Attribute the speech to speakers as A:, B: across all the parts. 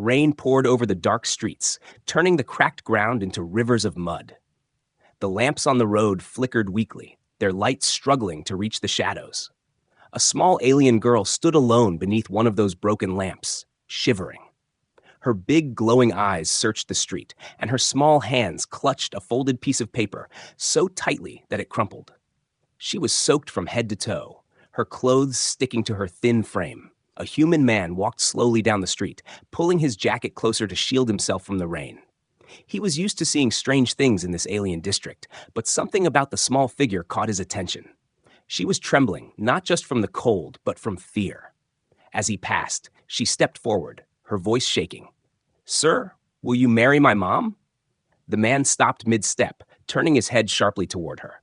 A: Rain poured over the dark streets, turning the cracked ground into rivers of mud. The lamps on the road flickered weakly, their lights struggling to reach the shadows. A small alien girl stood alone beneath one of those broken lamps, shivering. Her big glowing eyes searched the street, and her small hands clutched a folded piece of paper so tightly that it crumpled. She was soaked from head to toe, her clothes sticking to her thin frame. A human man walked slowly down the street, pulling his jacket closer to shield himself from the rain. He was used to seeing strange things in this alien district, but something about the small figure caught his attention. She was trembling, not just from the cold, but from fear. As he passed, she stepped forward, her voice shaking. "Sir, will you marry my mom?" The man stopped mid-step, turning his head sharply toward her.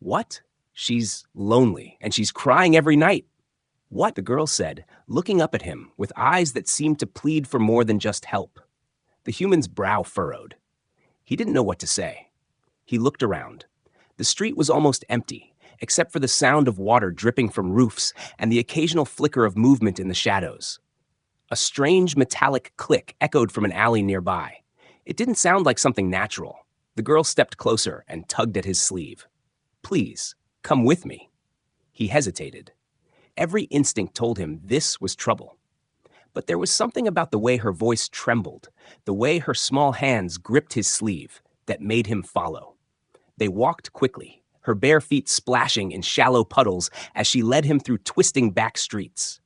A: "What? She's lonely, and she's crying every night." "What?" the girl said, looking up at him with eyes that seemed to plead for more than just help. The human's brow furrowed. He didn't know what to say. He looked around. The street was almost empty, except for the sound of water dripping from roofs and the occasional flicker of movement in the shadows. A strange metallic click echoed from an alley nearby. It didn't sound like something natural. The girl stepped closer and tugged at his sleeve. "Please, come with me." He hesitated. Every instinct told him this was trouble. But there was something about the way her voice trembled, the way her small hands gripped his sleeve, that made him follow. They walked quickly, her bare feet splashing in shallow puddles as she led him through twisting back streets.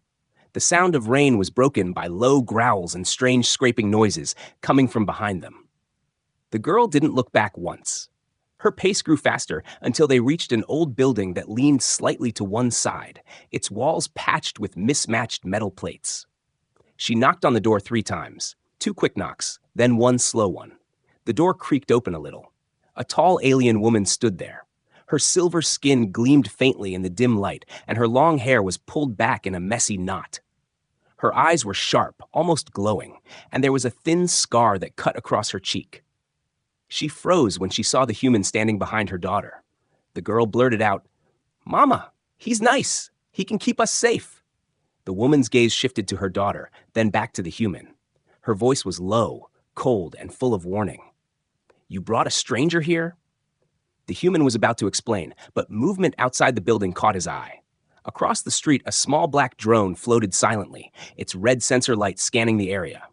A: The sound of rain was broken by low growls and strange scraping noises coming from behind them. The girl didn't look back once. Her pace grew faster until they reached an old building that leaned slightly to one side, its walls patched with mismatched metal plates. She knocked on the door 3 times, 2 quick knocks, then 1 slow one. The door creaked open a little. A tall alien woman stood there. Her silver skin gleamed faintly in the dim light, and her long hair was pulled back in a messy knot. Her eyes were sharp, almost glowing, and there was a thin scar that cut across her cheek. She froze when she saw the human standing behind her daughter. The girl blurted out, "Mama, he's nice. He can keep us safe." The woman's gaze shifted to her daughter, then back to the human. Her voice was low, cold, and full of warning. "You brought a stranger here?" The human was about to explain, but movement outside the building caught his eye. Across the street, a small black drone floated silently, its red sensor light scanning the area.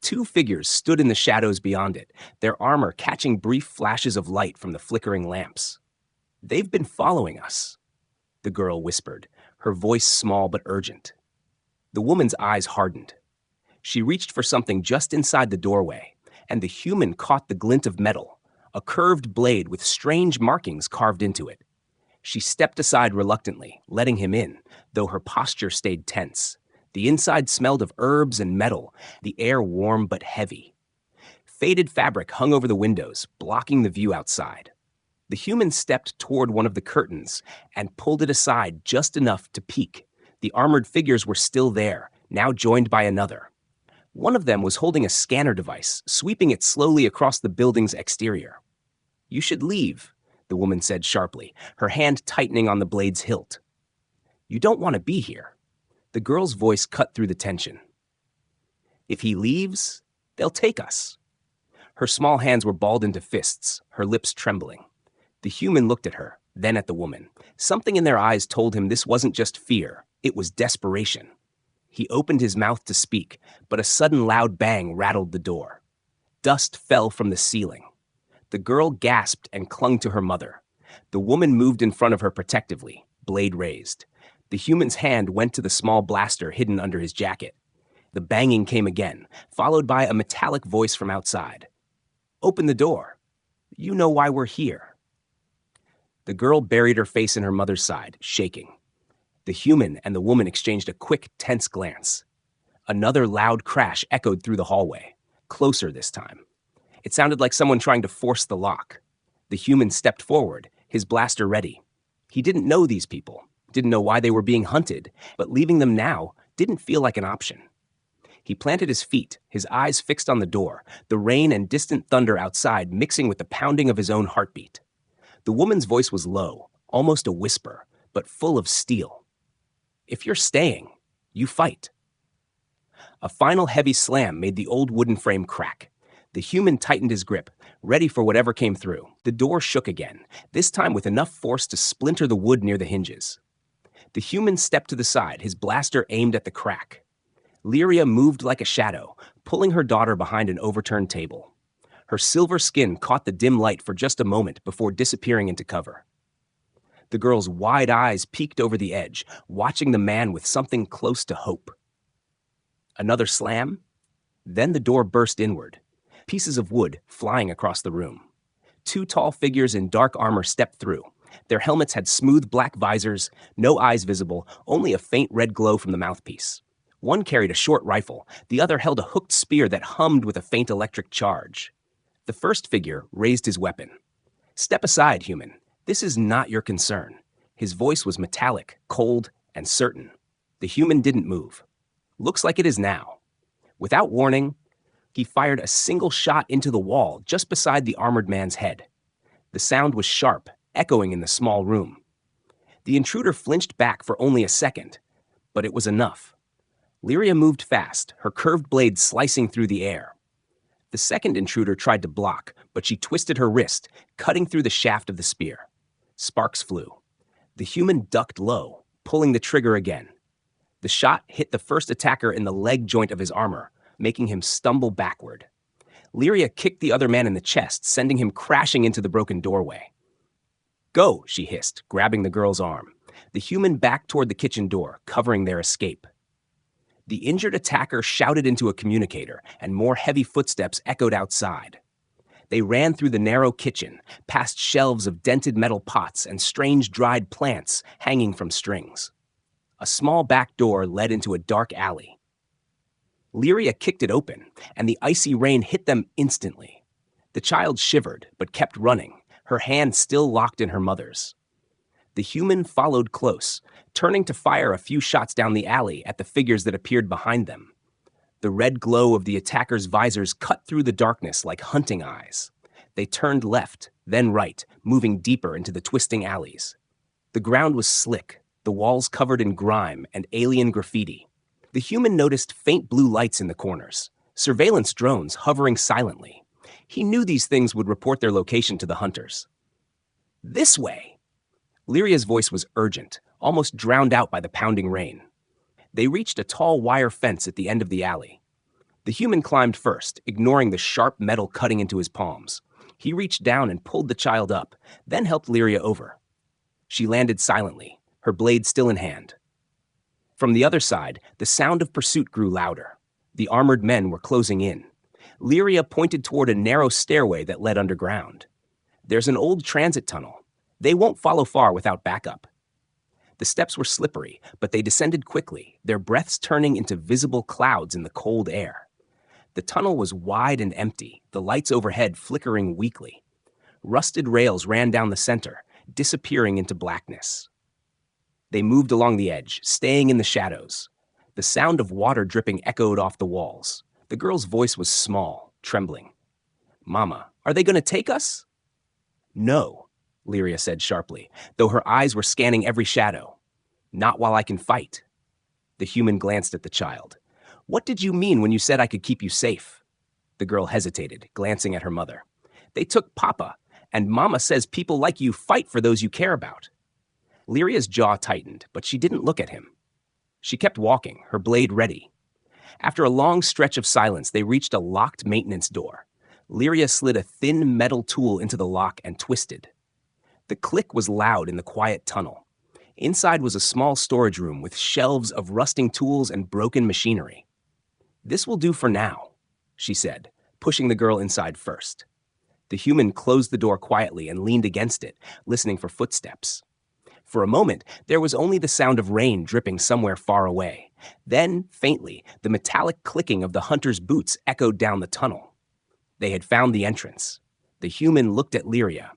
A: 2 figures stood in the shadows beyond it, their armor catching brief flashes of light from the flickering lamps. "They've been following us," the girl whispered, her voice small but urgent. The woman's eyes hardened. She reached for something just inside the doorway, and the human caught the glint of metal, a curved blade with strange markings carved into it. She stepped aside reluctantly, letting him in, though her posture stayed tense. The inside smelled of herbs and metal, the air warm but heavy. Faded fabric hung over the windows, blocking the view outside. The human stepped toward one of the curtains and pulled it aside just enough to peek. The armored figures were still there, now joined by another. One of them was holding a scanner device, sweeping it slowly across the building's exterior. "You should leave," the woman said sharply, her hand tightening on the blade's hilt. "You don't want to be here." The girl's voice cut through the tension. "If he leaves, they'll take us." Her small hands were balled into fists, her lips trembling. The human looked at her, then at the woman. Something in their eyes told him this wasn't just fear, it was desperation. He opened his mouth to speak, but a sudden loud bang rattled the door. Dust fell from the ceiling. The girl gasped and clung to her mother. The woman moved in front of her protectively, blade raised. The human's hand went to the small blaster hidden under his jacket. The banging came again, followed by a metallic voice from outside. "Open the door. You know why we're here." The girl buried her face in her mother's side, shaking. The human and the woman exchanged a quick, tense glance. Another loud crash echoed through the hallway, closer this time. It sounded like someone trying to force the lock. The human stepped forward, his blaster ready. He didn't know these people, didn't know why they were being hunted, but leaving them now didn't feel like an option. He planted his feet, his eyes fixed on the door, the rain and distant thunder outside mixing with the pounding of his own heartbeat. The woman's voice was low, almost a whisper, but full of steel. "If you're staying, you fight." A final heavy slam made the old wooden frame crack. The human tightened his grip, ready for whatever came through. The door shook again, this time with enough force to splinter the wood near the hinges. The human stepped to the side, his blaster aimed at the crack. Lyria moved like a shadow, pulling her daughter behind an overturned table. Her silver skin caught the dim light for just a moment before disappearing into cover. The girl's wide eyes peeked over the edge, watching the man with something close to hope. Another slam? Then the door burst inward, pieces of wood flying across the room. Two tall figures in dark armor stepped through. Their helmets had smooth black visors, no eyes visible, only a faint red glow from the mouthpiece. One carried a short rifle, the other held a hooked spear that hummed with a faint electric charge. The first figure raised his weapon. "Step aside, human. This is not your concern." His voice was metallic, cold, and certain. The human didn't move. "Looks like it is now." Without warning, he fired a single shot into the wall just beside the armored man's head. The sound was sharp, echoing in the small room. The intruder flinched back for only a second, but it was enough. Lyria moved fast, her curved blade slicing through the air. The second intruder tried to block, but she twisted her wrist, cutting through the shaft of the spear. Sparks flew. The human ducked low, pulling the trigger again. The shot hit the first attacker in the leg joint of his armor, making him stumble backward. Lyria kicked the other man in the chest, sending him crashing into the broken doorway. "Go," she hissed, grabbing the girl's arm. The human backed toward the kitchen door, covering their escape. The injured attacker shouted into a communicator, and more heavy footsteps echoed outside. They ran through the narrow kitchen, past shelves of dented metal pots and strange dried plants hanging from strings. A small back door led into a dark alley. Lyria kicked it open, and the icy rain hit them instantly. The child shivered, but kept running, her hand still locked in her mother's. The human followed close, turning to fire a few shots down the alley at the figures that appeared behind them. The red glow of the attackers' visors cut through the darkness like hunting eyes. They turned left, then right, moving deeper into the twisting alleys. The ground was slick, the walls covered in grime and alien graffiti. The human noticed faint blue lights in the corners, surveillance drones hovering silently. He knew these things would report their location to the hunters. "This way!" Lyria's voice was urgent, almost drowned out by the pounding rain. They reached a tall wire fence at the end of the alley. The human climbed first, ignoring the sharp metal cutting into his palms. He reached down and pulled the child up, then helped Lyria over. She landed silently, her blade still in hand. From the other side, the sound of pursuit grew louder. The armored men were closing in. Lyria pointed toward a narrow stairway that led underground. "There's an old transit tunnel. They won't follow far without backup." The steps were slippery, but they descended quickly, their breaths turning into visible clouds in the cold air. The tunnel was wide and empty, the lights overhead flickering weakly. Rusted rails ran down the center, disappearing into blackness. They moved along the edge, staying in the shadows. The sound of water dripping echoed off the walls. The girl's voice was small, trembling. "Mama, are they going to take us?" "No," Lyria said sharply, though her eyes were scanning every shadow. "Not while I can fight." The human glanced at the child. "What did you mean when you said I could keep you safe?" The girl hesitated, glancing at her mother. "They took Papa, and Mama says people like you fight for those you care about." Lyria's jaw tightened, but she didn't look at him. She kept walking, her blade ready. After a long stretch of silence, they reached a locked maintenance door. Lyria slid a thin metal tool into the lock and twisted. The click was loud in the quiet tunnel. Inside was a small storage room with shelves of rusting tools and broken machinery. "This will do for now," she said, pushing the girl inside first. The human closed the door quietly and leaned against it, listening for footsteps. For a moment, there was only the sound of rain dripping somewhere far away. Then, faintly, the metallic clicking of the hunter's boots echoed down the tunnel. They had found the entrance. The human looked at Lyria.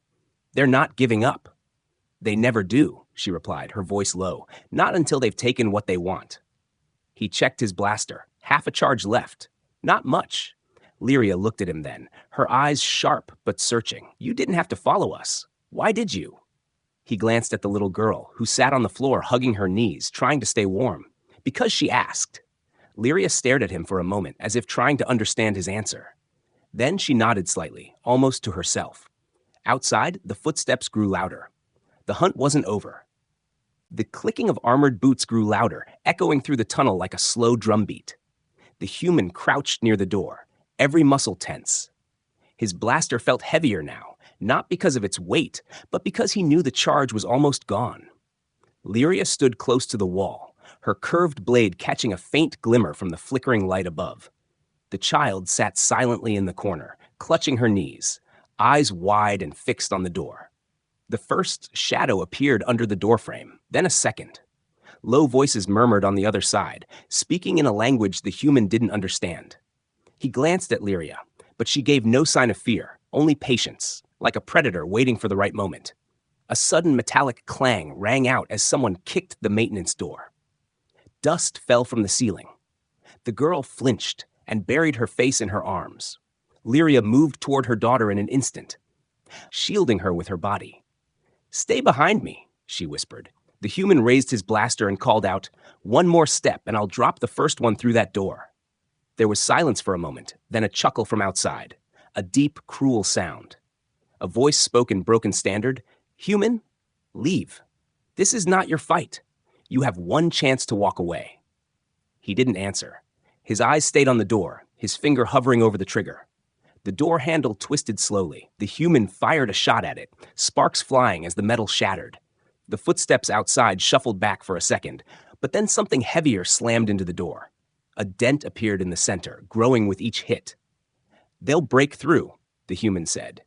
A: "They're not giving up." "They never do," she replied, her voice low. "Not until they've taken what they want." He checked his blaster. Half a charge left. "Not much." Lyria looked at him then, her eyes sharp but searching. "You didn't have to follow us. Why did you?" He glanced at the little girl, who sat on the floor hugging her knees, trying to stay warm. "Because she asked." Lyria stared at him for a moment as if trying to understand his answer. Then she nodded slightly, almost to herself. Outside, the footsteps grew louder. The hunt wasn't over. The clicking of armored boots grew louder, echoing through the tunnel like a slow drumbeat. The human crouched near the door, every muscle tense. His blaster felt heavier now, not because of its weight, but because he knew the charge was almost gone. Lyria stood close to the wall, her curved blade catching a faint glimmer from the flickering light above. The child sat silently in the corner, clutching her knees, eyes wide and fixed on the door. The first shadow appeared under the doorframe, then a second. Low voices murmured on the other side, speaking in a language the human didn't understand. He glanced at Lyria, but she gave no sign of fear, only patience, like a predator waiting for the right moment. A sudden metallic clang rang out as someone kicked the maintenance door. Dust fell from the ceiling. The girl flinched and buried her face in her arms. Lyria moved toward her daughter in an instant, shielding her with her body. "Stay behind me," she whispered. The human raised his blaster and called out, "One more step and I'll drop the first one through that door." There was silence for a moment, then a chuckle from outside, a deep, cruel sound. A voice spoke in broken standard, "Human, leave. This is not your fight. You have one chance to walk away." He didn't answer. His eyes stayed on the door, his finger hovering over the trigger. The door handle twisted slowly. The human fired a shot at it, sparks flying as the metal shattered. The footsteps outside shuffled back for a second, but then something heavier slammed into the door. A dent appeared in the center, growing with each hit. "They'll break through," the human said.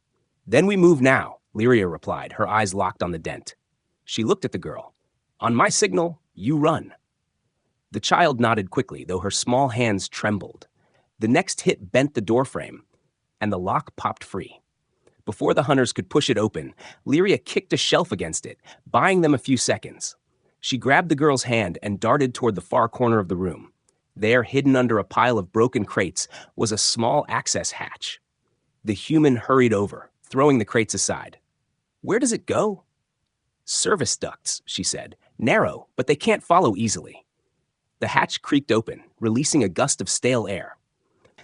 A: "Then we move now," Lyria replied, her eyes locked on the dent. She looked at the girl. "On my signal, you run." The child nodded quickly, though her small hands trembled. The next hit bent the doorframe, and the lock popped free. Before the hunters could push it open, Lyria kicked a shelf against it, buying them a few seconds. She grabbed the girl's hand and darted toward the far corner of the room. There, hidden under a pile of broken crates, was a small access hatch. The human hurried over, throwing the crates aside. "Where does it go?" "Service ducts," she said. "Narrow, but they can't follow easily." The hatch creaked open, releasing a gust of stale air.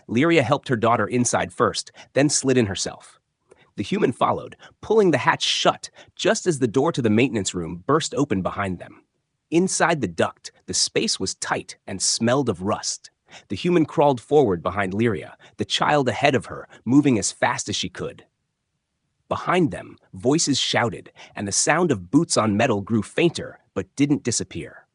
A: Lyria helped her daughter inside first, then slid in herself. The human followed, pulling the hatch shut just as the door to the maintenance room burst open behind them. Inside the duct, the space was tight and smelled of rust. The human crawled forward behind Lyria, the child ahead of her, moving as fast as she could. Behind them, voices shouted, and the sound of boots on metal grew fainter, but didn't disappear.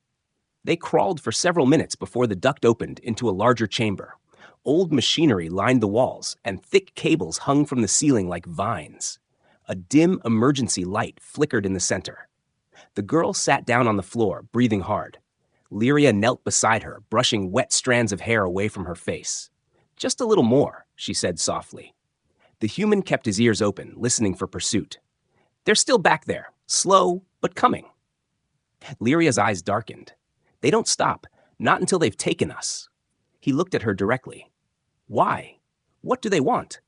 A: They crawled for several minutes before the duct opened into a larger chamber. Old machinery lined the walls, and thick cables hung from the ceiling like vines. A dim emergency light flickered in the center. The girl sat down on the floor, breathing hard. Lyria knelt beside her, brushing wet strands of hair away from her face. "Just a little more," she said softly. The human kept his ears open, listening for pursuit. "They're still back there, slow, but coming." Lyria's eyes darkened. "They don't stop, not until they've taken us." He looked at her directly. "Why? What do they want?"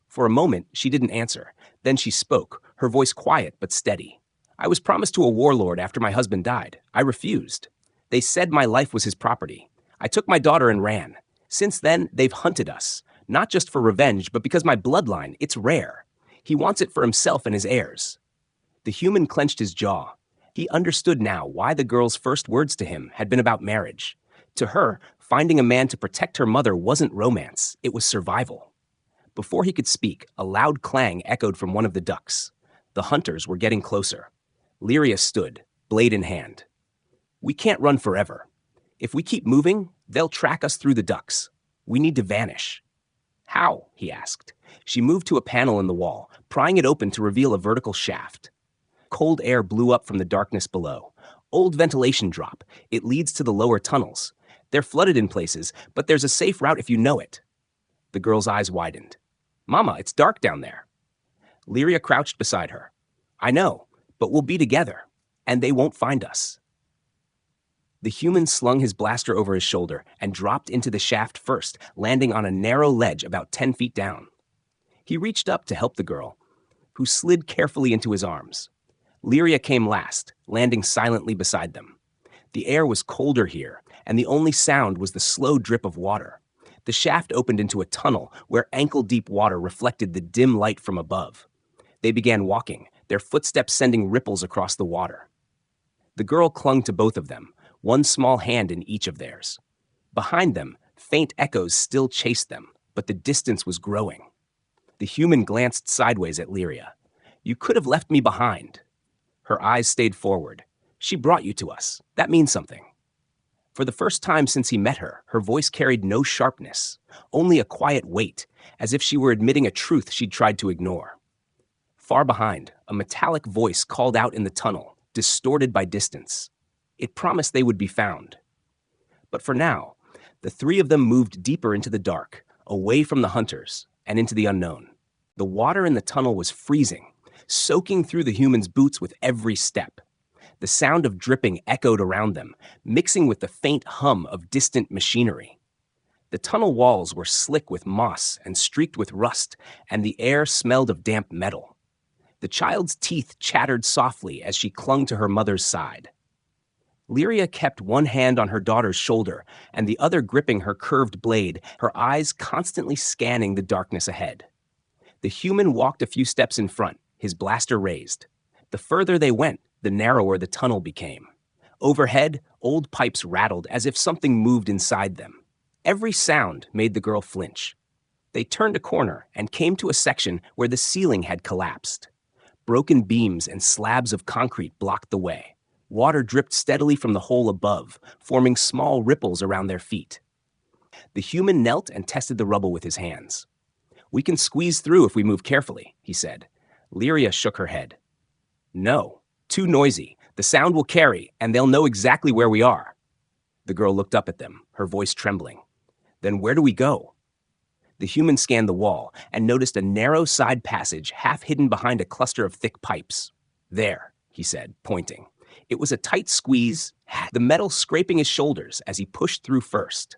A: For a moment, she didn't answer. Then she spoke, her voice quiet but steady. "I was promised to a warlord after my husband died. I refused. They said my life was his property. I took my daughter and ran. Since then, they've hunted us, not just for revenge, but because my bloodline, it's rare. He wants it for himself and his heirs." The human clenched his jaw. He understood now why the girl's first words to him had been about marriage. To her, finding a man to protect her mother wasn't romance, it was survival. Before he could speak, a loud clang echoed from one of the ducts. The hunters were getting closer. Lyria stood, blade in hand. "We can't run forever. If we keep moving, they'll track us through the ducts. We need to vanish." "How?" he asked. She moved to a panel in the wall, prying it open to reveal a vertical shaft. Cold air blew up from the darkness below. Old ventilation drop. It leads to the lower tunnels. They're flooded in places, but there's a safe route if you know it. The girl's eyes widened. "Mama, it's dark down there." Lyria crouched beside her. "I know, but we'll be together, and they won't find us." The human slung his blaster over his shoulder and dropped into the shaft first, landing on a narrow ledge about 10 feet down. He reached up to help the girl, who slid carefully into his arms. Lyria came last, landing silently beside them. The air was colder here, and the only sound was the slow drip of water. The shaft opened into a tunnel where ankle-deep water reflected the dim light from above. They began walking, their footsteps sending ripples across the water. The girl clung to both of them, one small hand in each of theirs. Behind them, faint echoes still chased them, but the distance was growing. The human glanced sideways at Lyria. "You could have left me behind." Her eyes stayed forward. "She brought you to us. That means something." For the first time since he met her, her voice carried no sharpness, only a quiet weight, as if she were admitting a truth she'd tried to ignore. Far behind, a metallic voice called out in the tunnel, distorted by distance. It promised they would be found. But for now, the three of them moved deeper into the dark, away from the hunters, and into the unknown. The water in the tunnel was freezing, soaking through the humans' boots with every step. The sound of dripping echoed around them, mixing with the faint hum of distant machinery. The tunnel walls were slick with moss and streaked with rust, and the air smelled of damp metal. The child's teeth chattered softly as she clung to her mother's side. Lyria kept one hand on her daughter's shoulder and the other gripping her curved blade, her eyes constantly scanning the darkness ahead. The human walked a few steps in front, his blaster raised. The further they went, the narrower the tunnel became. Overhead, old pipes rattled as if something moved inside them. Every sound made the girl flinch. They turned a corner and came to a section where the ceiling had collapsed. Broken beams and slabs of concrete blocked the way. Water dripped steadily from the hole above, forming small ripples around their feet. The human knelt and tested the rubble with his hands. "We can squeeze through if we move carefully," he said. Lyria shook her head. "No, too noisy. The sound will carry, and they'll know exactly where we are." The girl looked up at them, her voice trembling. "Then where do we go?" The human scanned the wall and noticed a narrow side passage half hidden behind a cluster of thick pipes. "There," he said, pointing. It was a tight squeeze, the metal scraping his shoulders as he pushed through first.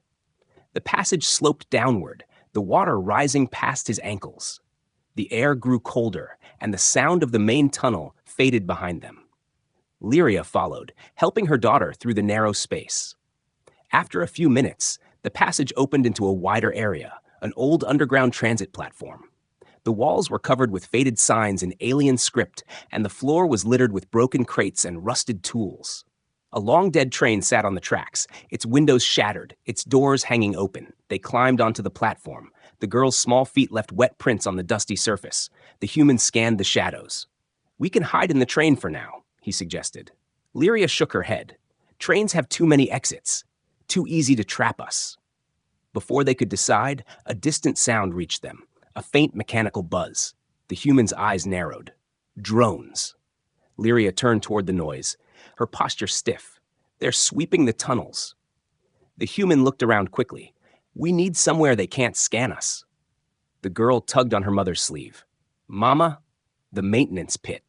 A: The passage sloped downward, the water rising past his ankles. The air grew colder, and the sound of the main tunnel faded behind them. Lyria followed, helping her daughter through the narrow space. After a few minutes, the passage opened into a wider area, an old underground transit platform. The walls were covered with faded signs in alien script, and the floor was littered with broken crates and rusted tools. A long-dead train sat on the tracks, its windows shattered, its doors hanging open. They climbed onto the platform. The girl's small feet left wet prints on the dusty surface. The human scanned the shadows. "We can hide in the train for now," he suggested. Lyria shook her head. "Trains have too many exits. Too easy to trap us." Before they could decide, a distant sound reached them. A faint mechanical buzz. The human's eyes narrowed. Drones. Lyria turned toward the noise, her posture stiff. "They're sweeping the tunnels." The human looked around quickly. "We need somewhere they can't scan us." The girl tugged on her mother's sleeve. "Mama, the maintenance pit."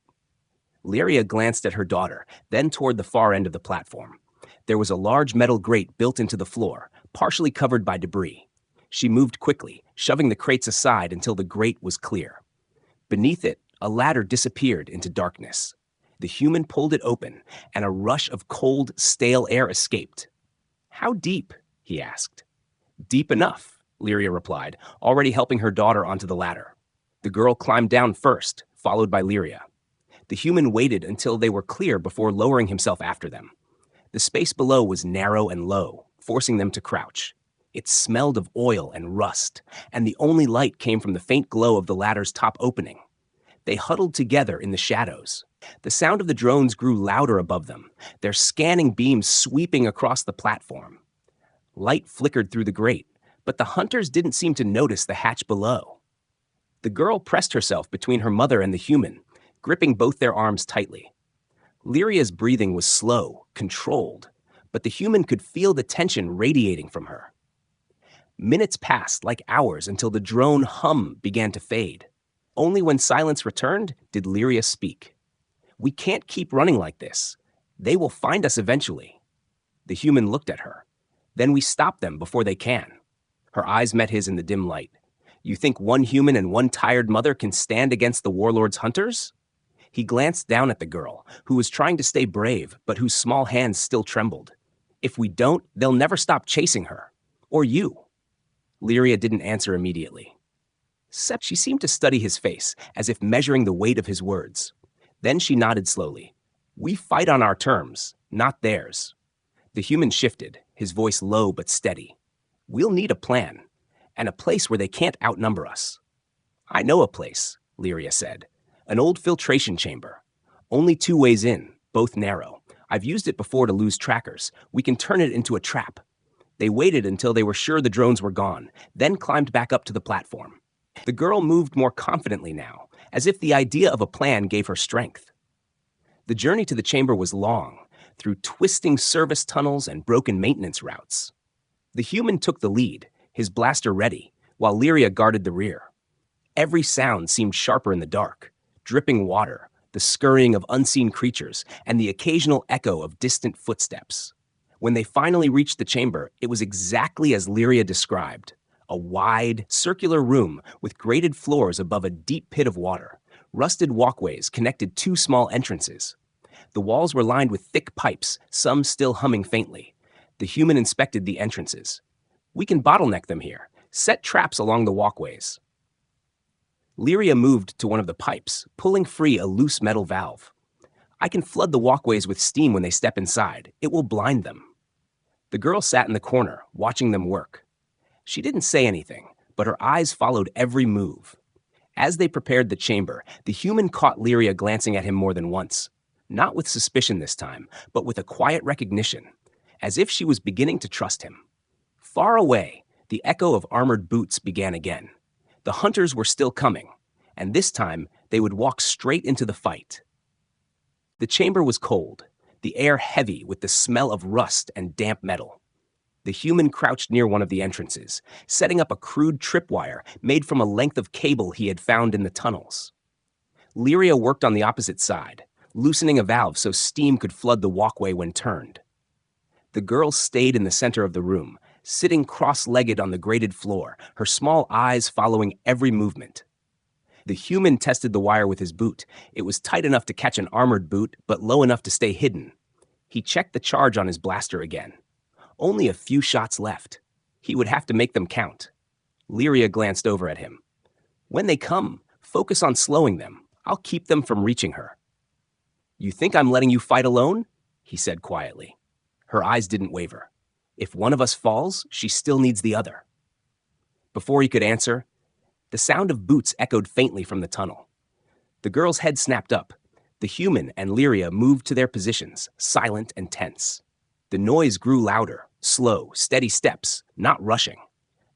A: Lyria glanced at her daughter, then toward the far end of the platform. There was a large metal grate built into the floor, partially covered by debris. She moved quickly, shoving the crates aside until the grate was clear. Beneath it, a ladder disappeared into darkness. The human pulled it open, and a rush of cold, stale air escaped. "How deep?" he asked. "Deep enough," Lyria replied, already helping her daughter onto the ladder. The girl climbed down first, followed by Lyria. The human waited until they were clear before lowering himself after them. The space below was narrow and low, forcing them to crouch. It smelled of oil and rust, and the only light came from the faint glow of the ladder's top opening. They huddled together in the shadows. The sound of the drones grew louder above them, their scanning beams sweeping across the platform. Light flickered through the grate, but the hunters didn't seem to notice the hatch below. The girl pressed herself between her mother and the human, gripping both their arms tightly. Lyria's breathing was slow, controlled, but the human could feel the tension radiating from her. Minutes passed like hours until the drone hum began to fade. Only when silence returned did Lyria speak. "We can't keep running like this. They will find us eventually." The human looked at her. "Then we stop them before they can." Her eyes met his in the dim light. "You think one human and one tired mother can stand against the warlord's hunters?" He glanced down at the girl, who was trying to stay brave, but whose small hands still trembled. If we don't, they'll never stop chasing her. Or you. Lyria didn't answer immediately. She seemed to study his face, as if measuring the weight of his words. Then she nodded slowly. We fight on our terms, not theirs. The human shifted, his voice low but steady. We'll need a plan, and a place where they can't outnumber us. I know a place, Lyria said. An old filtration chamber. Only 2 ways in, both narrow. I've used it before to lose trackers. We can turn it into a trap. They waited until they were sure the drones were gone, then climbed back up to the platform. The girl moved more confidently now, as if the idea of a plan gave her strength. The journey to the chamber was long, through twisting service tunnels and broken maintenance routes. The human took the lead, his blaster ready, while Lyria guarded the rear. Every sound seemed sharper in the dark. Dripping water, the scurrying of unseen creatures, and the occasional echo of distant footsteps. When they finally reached the chamber, it was exactly as Lyria described. A wide, circular room with grated floors above a deep pit of water. Rusted walkways connected 2 small entrances. The walls were lined with thick pipes, some still humming faintly. The human inspected the entrances. We can bottleneck them here. Set traps along the walkways. Lyria moved to one of the pipes, pulling free a loose metal valve. I can flood the walkways with steam when they step inside. It will blind them. The girl sat in the corner, watching them work. She didn't say anything, but her eyes followed every move. As they prepared the chamber, the human caught Lyria glancing at him more than once. Not with suspicion this time, but with a quiet recognition, as if she was beginning to trust him. Far away, the echo of armored boots began again. The hunters were still coming, and this time they would walk straight into the fight. The chamber was cold, the air heavy with the smell of rust and damp metal. The human crouched near one of the entrances, setting up a crude tripwire made from a length of cable he had found in the tunnels. Lyria worked on the opposite side, loosening a valve so steam could flood the walkway when turned. The girl stayed in the center of the room, sitting cross-legged on the grated floor, her small eyes following every movement. The human tested the wire with his boot. It was tight enough to catch an armored boot, but low enough to stay hidden. He checked the charge on his blaster again. Only a few shots left. He would have to make them count. Lyria glanced over at him. When they come, focus on slowing them. I'll keep them from reaching her. You think I'm letting you fight alone? He said quietly. Her eyes didn't waver. If one of us falls, she still needs the other. Before he could answer, the sound of boots echoed faintly from the tunnel. The girl's head snapped up. The human and Lyria moved to their positions, silent and tense. The noise grew louder, slow, steady steps, not rushing.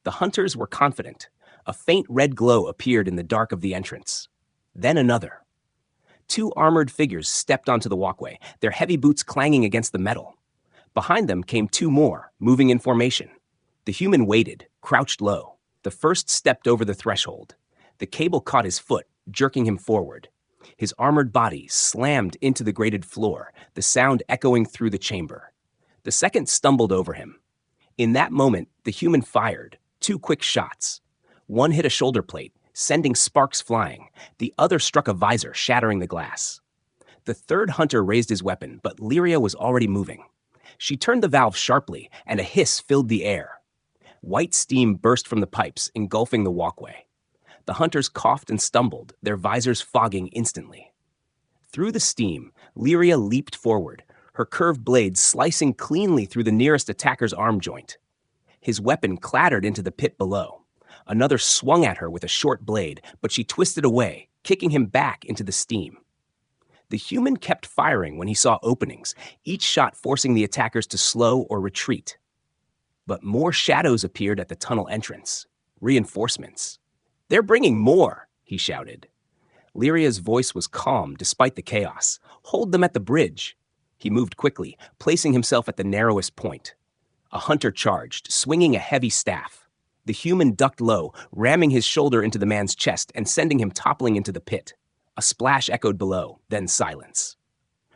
A: The hunters were confident. A faint red glow appeared in the dark of the entrance. Then another. 2 armored figures stepped onto the walkway, their heavy boots clanging against the metal. Behind them came 2 more, moving in formation. The human waited, crouched low. The first stepped over the threshold. The cable caught his foot, jerking him forward. His armored body slammed into the grated floor, the sound echoing through the chamber. The second stumbled over him. In that moment, the human fired, 2 quick shots. One hit a shoulder plate, sending sparks flying. The other struck a visor, shattering the glass. The third hunter raised his weapon, but Lyria was already moving. She turned the valve sharply, and a hiss filled the air. White steam burst from the pipes, engulfing the walkway. The hunters coughed and stumbled, their visors fogging instantly. Through the steam, Lyria leaped forward, her curved blade slicing cleanly through the nearest attacker's arm joint. His weapon clattered into the pit below. Another swung at her with a short blade, but she twisted away, kicking him back into the steam. The human kept firing when he saw openings, each shot forcing the attackers to slow or retreat. But more shadows appeared at the tunnel entrance. Reinforcements. They're bringing more, he shouted. Lyria's voice was calm despite the chaos. Hold them at the bridge. He moved quickly, placing himself at the narrowest point. A hunter charged, swinging a heavy staff. The human ducked low, ramming his shoulder into the man's chest and sending him toppling into the pit. A splash echoed below, then silence.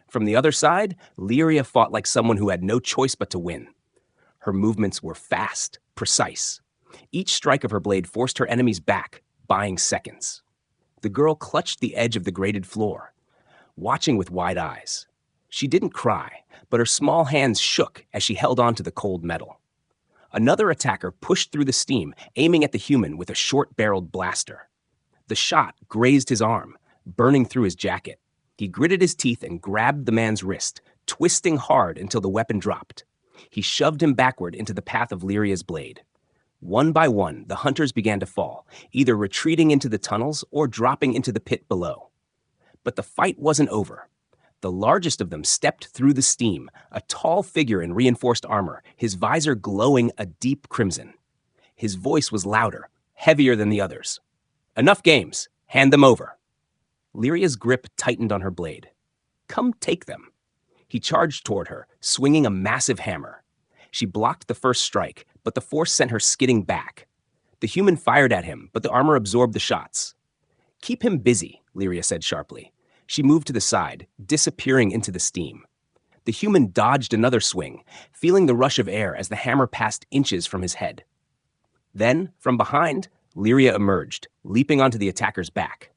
A: From the other side, Lyria fought like someone who had no choice but to win. Her movements were fast, precise. Each strike of her blade forced her enemies back, buying seconds. The girl clutched the edge of the grated floor, watching with wide eyes. She didn't cry, but her small hands shook as she held on to the cold metal. Another attacker pushed through the steam, aiming at the human with a short-barreled blaster. The shot grazed his arm, burning through his jacket. He gritted his teeth and grabbed the man's wrist, twisting hard until the weapon dropped. He shoved him backward into the path of Lyria's blade. One by one, the hunters began to fall, either retreating into the tunnels or dropping into the pit below. But the fight wasn't over. The largest of them stepped through the steam, a tall figure in reinforced armor, his visor glowing a deep crimson. His voice was louder, heavier than the others. "Enough games. Hand them over." Lyria's grip tightened on her blade. "Come take them." He charged toward her, swinging a massive hammer. She blocked the first strike, but the force sent her skidding back. The human fired at him, but the armor absorbed the shots. "Keep him busy," Lyria said sharply. She moved to the side, disappearing into the steam. The human dodged another swing, feeling the rush of air as the hammer passed inches from his head. Then, from behind, Lyria emerged, leaping onto the attacker's back.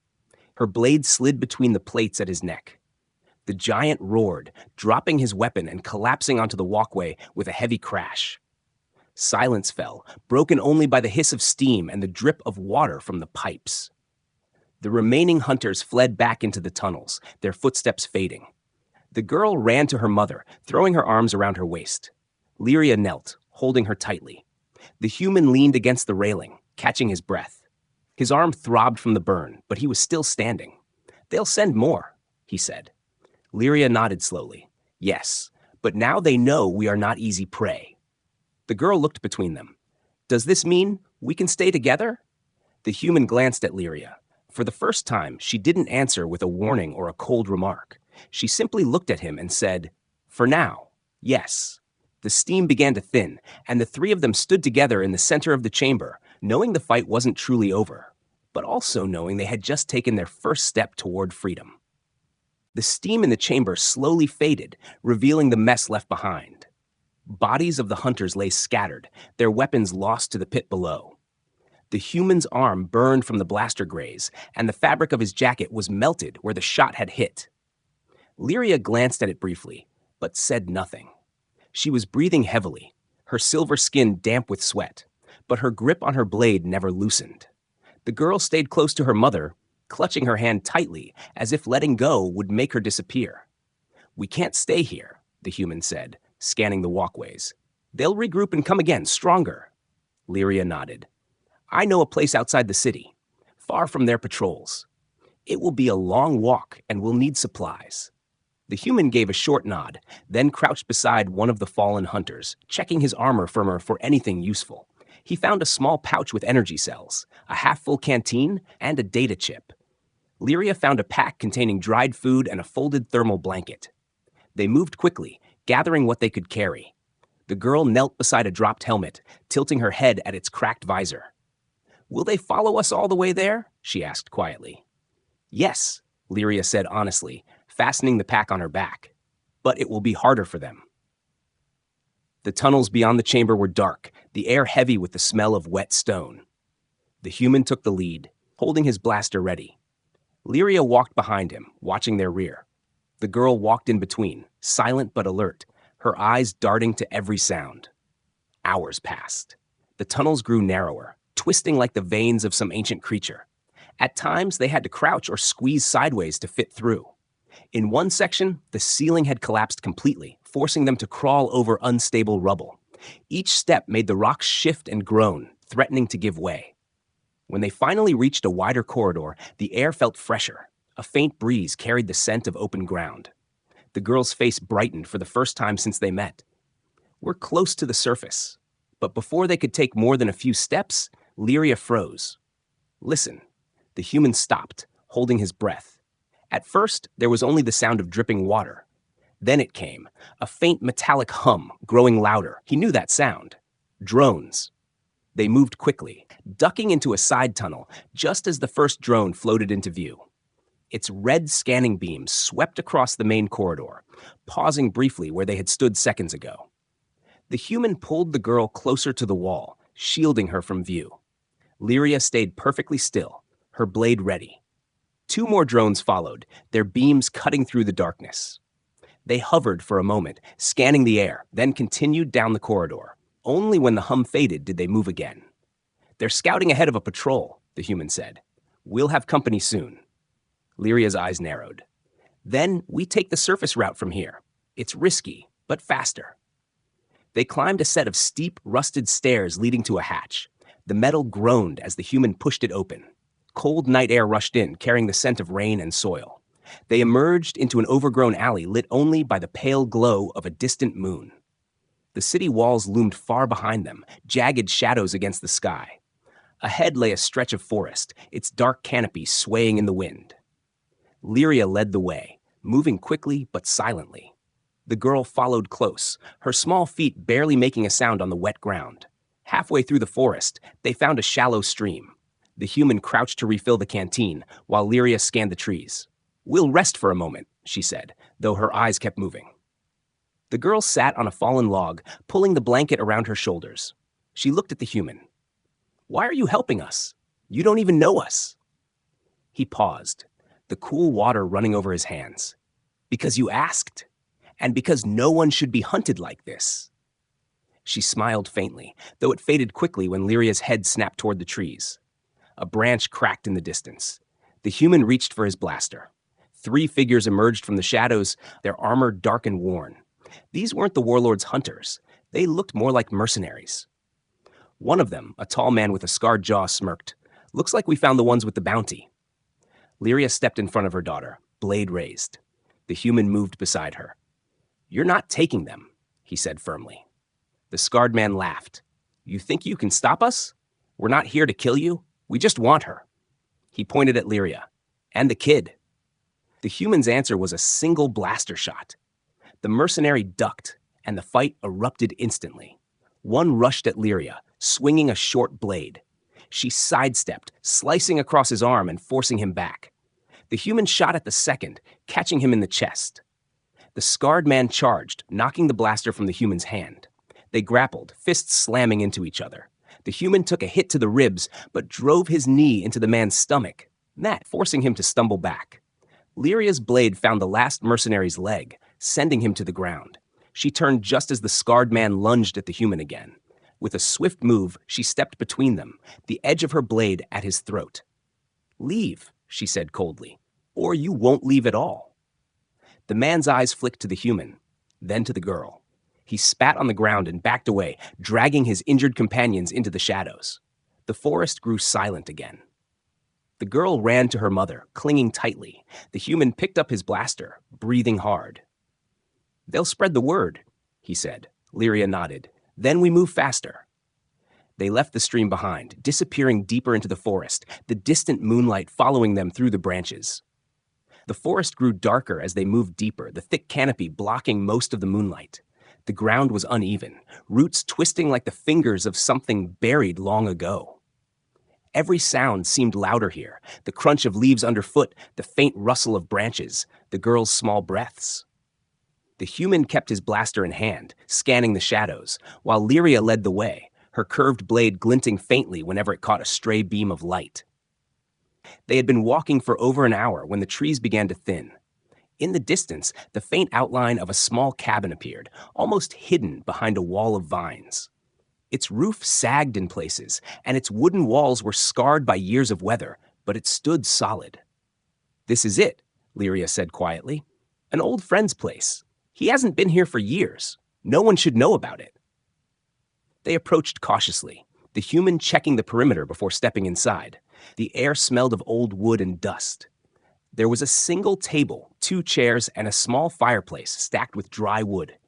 A: Her blade slid between the plates at his neck. The giant roared, dropping his weapon and collapsing onto the walkway with a heavy crash. Silence fell, broken only by the hiss of steam and the drip of water from the pipes. The remaining hunters fled back into the tunnels, their footsteps fading. The girl ran to her mother, throwing her arms around her waist. Lyria knelt, holding her tightly. The human leaned against the railing, catching his breath. His arm throbbed from the burn, but he was still standing. "They'll send more," he said. Lyria nodded slowly. "Yes, but now they know we are not easy prey." The girl looked between them. "Does this mean we can stay together?" The human glanced at Lyria. For the first time, she didn't answer with a warning or a cold remark. She simply looked at him and said, "For now, yes." The steam began to thin, and the three of them stood together in the center of the chamber, knowing the fight wasn't truly over, but also knowing they had just taken their first step toward freedom. The steam in the chamber slowly faded, revealing the mess left behind. Bodies of the hunters lay scattered, their weapons lost to the pit below. The human's arm burned from the blaster graze, and the fabric of his jacket was melted where the shot had hit. Lyria glanced at it briefly, but said nothing. She was breathing heavily, her silver skin damp with sweat, but her grip on her blade never loosened. The girl stayed close to her mother, clutching her hand tightly, as if letting go would make her disappear. "We can't stay here," the human said, scanning the walkways. "They'll regroup and come again, stronger." Lyria nodded. "I know a place outside the city, far from their patrols. It will be a long walk, and we'll need supplies." The human gave a short nod, then crouched beside one of the fallen hunters, checking his armor firmer for anything useful. He found a small pouch with energy cells, a half-full canteen, and a data chip. Lyria found a pack containing dried food and a folded thermal blanket. They moved quickly, gathering what they could carry. The girl knelt beside a dropped helmet, tilting her head at its cracked visor. "Will they follow us all the way there?" she asked quietly. "Yes," Lyria said honestly, fastening the pack on her back. "But it will be harder for them." The tunnels beyond the chamber were dark, the air heavy with the smell of wet stone. The human took the lead, holding his blaster ready. Lyria walked behind him, watching their rear. The girl walked in between, silent but alert, her eyes darting to every sound. Hours passed. The tunnels grew narrower, twisting like the veins of some ancient creature. At times, they had to crouch or squeeze sideways to fit through. In one section, the ceiling had collapsed completely, forcing them to crawl over unstable rubble. Each step made the rocks shift and groan, threatening to give way. When they finally reached a wider corridor, the air felt fresher. A faint breeze carried the scent of open ground. The girl's face brightened for the first time since they met. "We're close to the surface." But before they could take more than a few steps, Lyria froze. "Listen." The human stopped, holding his breath. At first, there was only the sound of dripping water. Then it came, a faint metallic hum, growing louder. He knew that sound. Drones. They moved quickly, ducking into a side tunnel just as the first drone floated into view. Its red scanning beams swept across the main corridor, pausing briefly where they had stood seconds ago. The human pulled the girl closer to the wall, shielding her from view. Lyria stayed perfectly still, her blade ready. Two more drones followed, their beams cutting through the darkness. They hovered for a moment, scanning the air, then continued down the corridor. Only when the hum faded did they move again. "They're scouting ahead of a patrol," the human said. "We'll have company soon." Lyria's eyes narrowed. "Then we take the surface route from here. It's risky, but faster." They climbed a set of steep, rusted stairs leading to a hatch. The metal groaned as the human pushed it open. Cold night air rushed in, carrying the scent of rain and soil. They emerged into an overgrown alley lit only by the pale glow of a distant moon. The city walls loomed far behind them, jagged shadows against the sky. Ahead lay a stretch of forest, its dark canopy swaying in the wind. Lyria led the way, moving quickly but silently. The girl followed close, her small feet barely making a sound on the wet ground. Halfway through the forest, they found a shallow stream. The human crouched to refill the canteen, while Lyria scanned the trees. "We'll rest for a moment," she said, though her eyes kept moving. The girl sat on a fallen log, pulling the blanket around her shoulders. She looked at the human. "Why are you helping us? You don't even know us." He paused, the cool water running over his hands. "Because you asked, and because no one should be hunted like this." She smiled faintly, though it faded quickly when Lyria's head snapped toward the trees. A branch cracked in the distance. The human reached for his blaster. 3 figures emerged from the shadows, their armor dark and worn. These weren't the warlord's hunters. They looked more like mercenaries. One of them, a tall man with a scarred jaw, smirked. "Looks like we found the ones with the bounty." Lyria stepped in front of her daughter, blade raised. The human moved beside her. "You're not taking them," he said firmly. The scarred man laughed. "You think you can stop us? We're not here to kill you. We just want her." He pointed at Lyria. "And the kid." The human's answer was a single blaster shot. The mercenary ducked, and the fight erupted instantly. One rushed at Lyria, swinging a short blade. She sidestepped, slicing across his arm and forcing him back. The human shot at the second, catching him in the chest. The scarred man charged, knocking the blaster from the human's hand. They grappled, fists slamming into each other. The human took a hit to the ribs, but drove his knee into the man's stomach, that forcing him to stumble back. Lyria's blade found the last mercenary's leg, sending him to the ground. She turned just as the scarred man lunged at the human again. With a swift move, she stepped between them, the edge of her blade at his throat. "Leave," she said coldly, "or you won't leave at all." The man's eyes flicked to the human, then to the girl. He spat on the ground and backed away, dragging his injured companions into the shadows. The forest grew silent again. The girl ran to her mother, clinging tightly. The human picked up his blaster, breathing hard. "They'll spread the word," he said. Lyria nodded. "Then we move faster." They left the stream behind, disappearing deeper into the forest, the distant moonlight following them through the branches. The forest grew darker as they moved deeper, the thick canopy blocking most of the moonlight. The ground was uneven, roots twisting like the fingers of something buried long ago. Every sound seemed louder here, the crunch of leaves underfoot, the faint rustle of branches, the girl's small breaths. The human kept his blaster in hand, scanning the shadows, while Lyria led the way, her curved blade glinting faintly whenever it caught a stray beam of light. They had been walking for over an hour when the trees began to thin. In the distance, the faint outline of a small cabin appeared, almost hidden behind a wall of vines. Its roof sagged in places, and its wooden walls were scarred by years of weather, but it stood solid. "This is it," Lyria said quietly. "An old friend's place. He hasn't been here for years. No one should know about it." They approached cautiously, the human checking the perimeter before stepping inside. The air smelled of old wood and dust. There was a single table, 2 chairs, and a small fireplace stacked with dry wood.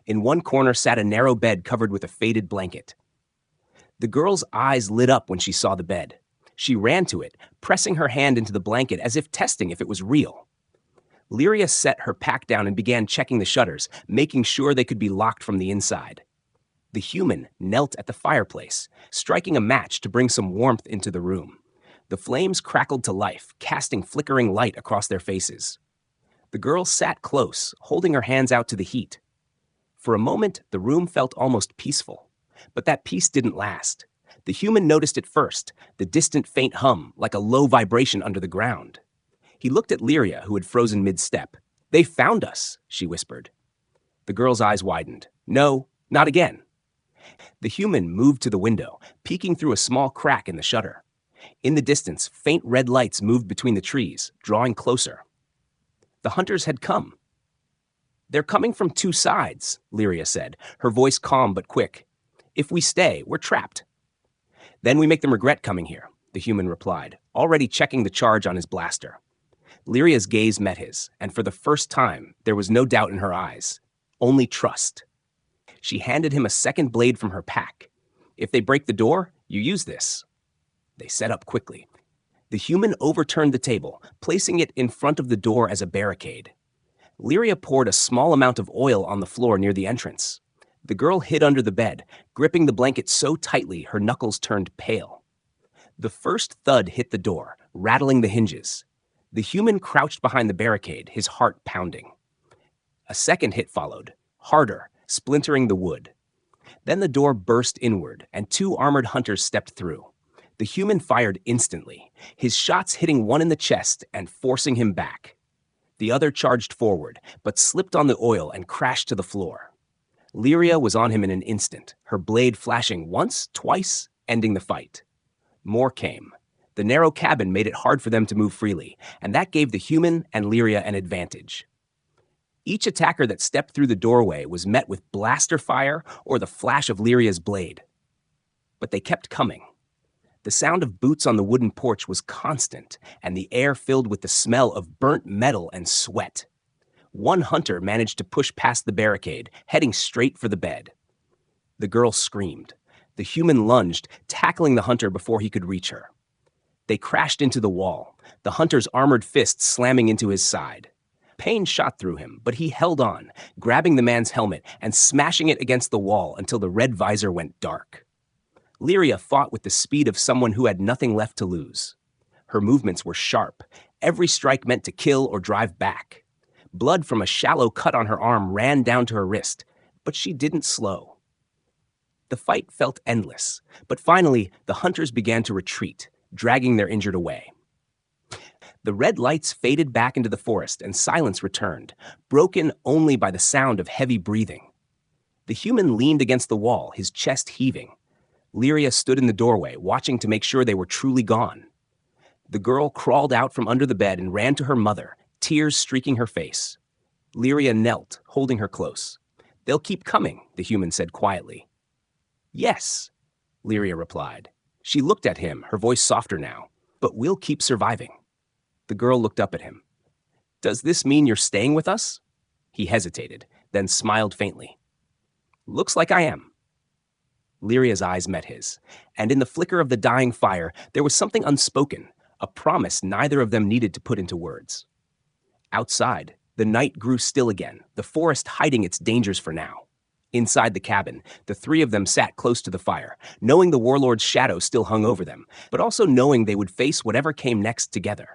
A: In one corner sat a narrow bed covered with a faded blanket. The girl's eyes lit up when she saw the bed. She ran to it, pressing her hand into the blanket as if testing if it was real. Lyria set her pack down and began checking the shutters, making sure they could be locked from the inside. The human knelt at the fireplace, striking a match to bring some warmth into the room. The flames crackled to life, casting flickering light across their faces. The girl sat close, holding her hands out to the heat. For a moment, the room felt almost peaceful. But that peace didn't last. The human noticed it first, the distant faint hum, like a low vibration under the ground. He looked at Lyria, who had frozen mid-step. They found us, she whispered. The girl's eyes widened. No, not again. The human moved to the window, peeking through a small crack in the shutter. In the distance, faint red lights moved between the trees, drawing closer. The hunters had come. They're coming from two sides, Lyria said, her voice calm but quick. If we stay, we're trapped. Then we make them regret coming here, the human replied, already checking the charge on his blaster. Lyria's gaze met his, and for the first time, there was no doubt in her eyes, only trust. She handed him a second blade from her pack. If they break the door, you use this. They set up quickly. The human overturned the table, placing it in front of the door as a barricade. Lyria poured a small amount of oil on the floor near the entrance. The girl hid under the bed, gripping the blanket so tightly her knuckles turned pale. The first thud hit the door, rattling the hinges. The human crouched behind the barricade, his heart pounding. A second hit followed, harder, splintering the wood. Then the door burst inward, and two armored hunters stepped through. The human fired instantly, his shots hitting one in the chest and forcing him back. The other charged forward, but slipped on the oil and crashed to the floor. Lyria was on him in an instant, her blade flashing once, twice, ending the fight. More came. The narrow cabin made it hard for them to move freely, and that gave the human and Lyria an advantage. Each attacker that stepped through the doorway was met with blaster fire or the flash of Lyria's blade. But they kept coming. The sound of boots on the wooden porch was constant, and the air filled with the smell of burnt metal and sweat. One hunter managed to push past the barricade, heading straight for the bed. The girl screamed. The human lunged, tackling the hunter before he could reach her. They crashed into the wall, the hunter's armored fist slamming into his side. Pain shot through him, but he held on, grabbing the man's helmet and smashing it against the wall until the red visor went dark. Lyria fought with the speed of someone who had nothing left to lose. Her movements were sharp, every strike meant to kill or drive back. Blood from a shallow cut on her arm ran down to her wrist, but she didn't slow. The fight felt endless, but finally the hunters began to retreat, dragging their injured away. The red lights faded back into the forest and silence returned, broken only by the sound of heavy breathing. The human leaned against the wall, his chest heaving. Lyria stood in the doorway, watching to make sure they were truly gone. The girl crawled out from under the bed and ran to her mother, tears streaking her face. Lyria knelt, holding her close. They'll keep coming, the human said quietly. Yes, Lyria replied. She looked at him, her voice softer now. But we'll keep surviving. The girl looked up at him. Does this mean you're staying with us? He hesitated, then smiled faintly. Looks like I am. Lyria's eyes met his, and in the flicker of the dying fire, there was something unspoken, a promise neither of them needed to put into words. Outside, the night grew still again, the forest hiding its dangers for now. Inside the cabin, the three of them sat close to the fire, knowing the warlord's shadow still hung over them, but also knowing they would face whatever came next together.